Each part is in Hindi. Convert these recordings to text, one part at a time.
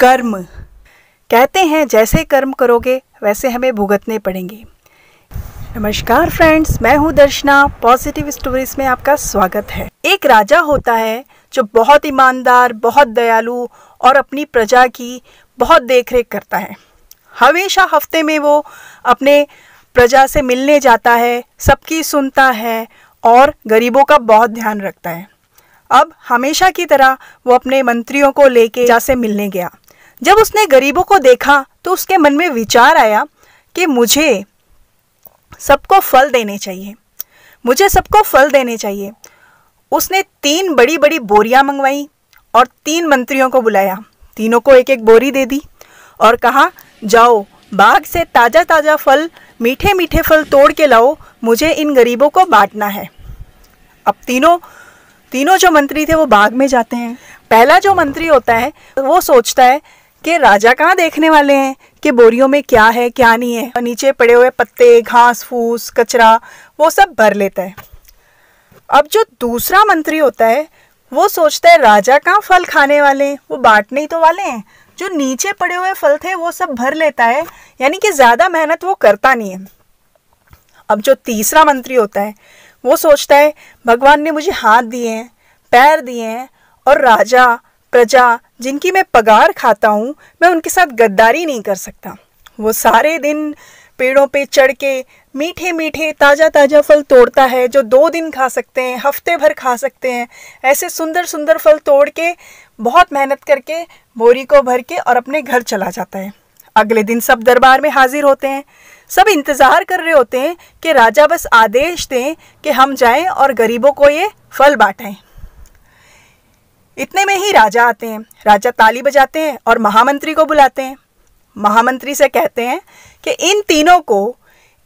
कर्म। कहते हैं जैसे कर्म करोगे वैसे हमें भुगतने पड़ेंगे। नमस्कार फ्रेंड्स, मैं हूँ दर्शना। पॉजिटिव स्टोरीज में आपका स्वागत है। एक राजा होता है जो बहुत ईमानदार, बहुत दयालु और अपनी प्रजा की बहुत देखरेख करता है। हमेशा हफ्ते में वो अपने प्रजा से मिलने जाता है, सबकी सुनता है और गरीबों का बहुत ध्यान रखता है। अब हमेशा की तरह वो अपने मंत्रियों को लेके राजा से मिलने गया। जब उसने गरीबों को देखा तो उसके मन में विचार आया कि मुझे सबको फल देने चाहिए, मुझे सबको फल देने चाहिए। उसने 3 बड़ी बड़ी बोरियां मंगवाई और 3 मंत्रियों को बुलाया। तीनों को एक एक बोरी दे दी और कहा, जाओ बाग से ताज़ा ताज़ा फल, मीठे मीठे फल तोड़ के लाओ, मुझे इन गरीबों को बांटना है। अब तीनों जो मंत्री थे वो बाग में जाते हैं। पहला जो मंत्री होता है वो सोचता है कि राजा कहाँ देखने वाले हैं कि बोरियों में क्या है क्या नहीं है। नीचे पड़े हुए पत्ते, घास फूस, कचरा वो सब भर लेता है। अब जो दूसरा मंत्री होता है वो सोचता है राजा कहाँ फल खाने वाले हैं, वो बांटने ही तो वाले हैं। जो नीचे पड़े हुए फल थे वो सब भर लेता है, यानी कि ज़्यादा मेहनत वो करता नहीं है। अब जो तीसरा मंत्री होता है वो सोचता है भगवान ने मुझे हाथ दिए हैं, पैर दिए हैं और राजा प्रजा जिनकी मैं पगार खाता हूँ, मैं उनके साथ गद्दारी नहीं कर सकता। वो सारे दिन पेड़ों पे चढ़ के मीठे मीठे ताज़ा ताज़ा फल तोड़ता है जो 2 दिन खा सकते हैं, हफ्ते भर खा सकते हैं। ऐसे सुंदर सुंदर फल तोड़ के बहुत मेहनत करके बोरी को भर के और अपने घर चला जाता है। अगले दिन सब दरबार में हाजिर होते हैं। सब इंतज़ार कर रहे होते हैं कि राजा बस आदेश दें कि हम जाएं और गरीबों को ये फल बांटें। इतने में ही राजा आते हैं। राजा ताली बजाते हैं और महामंत्री को बुलाते हैं। महामंत्री से कहते हैं कि इन तीनों को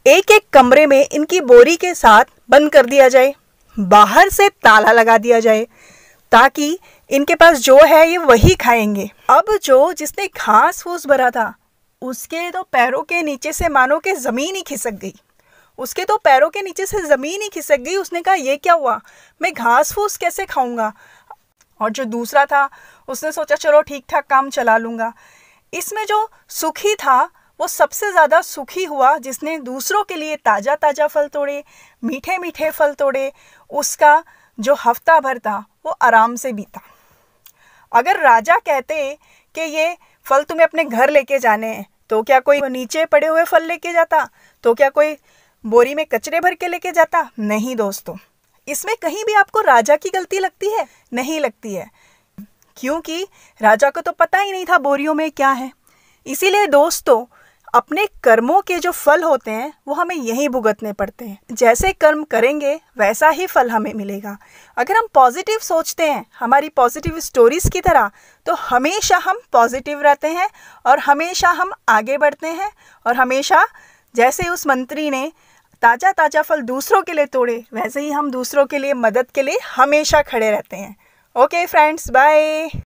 एक एक कमरे में इनकी बोरी के साथ बंद कर दिया जाए, बाहर से ताला लगा दिया जाए, ताकि इनके पास जो है ये वही खाएंगे। अब जिसने घास फूस भरा था उसके तो पैरों के नीचे से मानो कि ज़मीन ही खिसक गई। उसके तो पैरों के नीचे से ज़मीन ही खिसक गई। उसने कहा, ये क्या हुआ, मैं घास फूस कैसे खाऊंगा। और जो दूसरा था उसने सोचा चलो ठीक ठाक काम चला लूँगा। इसमें जो सुखी था वो सबसे ज़्यादा सुखी हुआ जिसने दूसरों के लिए ताज़ा ताज़ा फल तोड़े, मीठे मीठे फल तोड़े। उसका जो हफ्ता भर था वो आराम से बीता। अगर राजा कहते कि ये फल तुम्हें अपने घर लेके जाने हैं तो क्या कोई नीचे पड़े हुए फल लेके जाता? तो क्या कोई बोरी में कचरे भर के लेके जाता? नहीं दोस्तों, इसमें कहीं भी आपको राजा की गलती लगती है? नहीं लगती है, क्योंकि राजा को तो पता ही नहीं था बोरियों में क्या है। इसीलिए दोस्तों, अपने कर्मों के जो फल होते हैं वो हमें यहीं भुगतने पड़ते हैं। जैसे कर्म करेंगे वैसा ही फल हमें मिलेगा। अगर हम पॉजिटिव सोचते हैं, हमारी पॉजिटिव स्टोरीज की तरह, तो हमेशा हम पॉजिटिव रहते हैं और हमेशा हम आगे बढ़ते हैं। और हमेशा जैसे उस मंत्री ने ताज़ा ताज़ा फल दूसरों के लिए तोड़े, वैसे ही हम दूसरों के लिए मदद के लिए हमेशा खड़े रहते हैं। Okay friends, bye.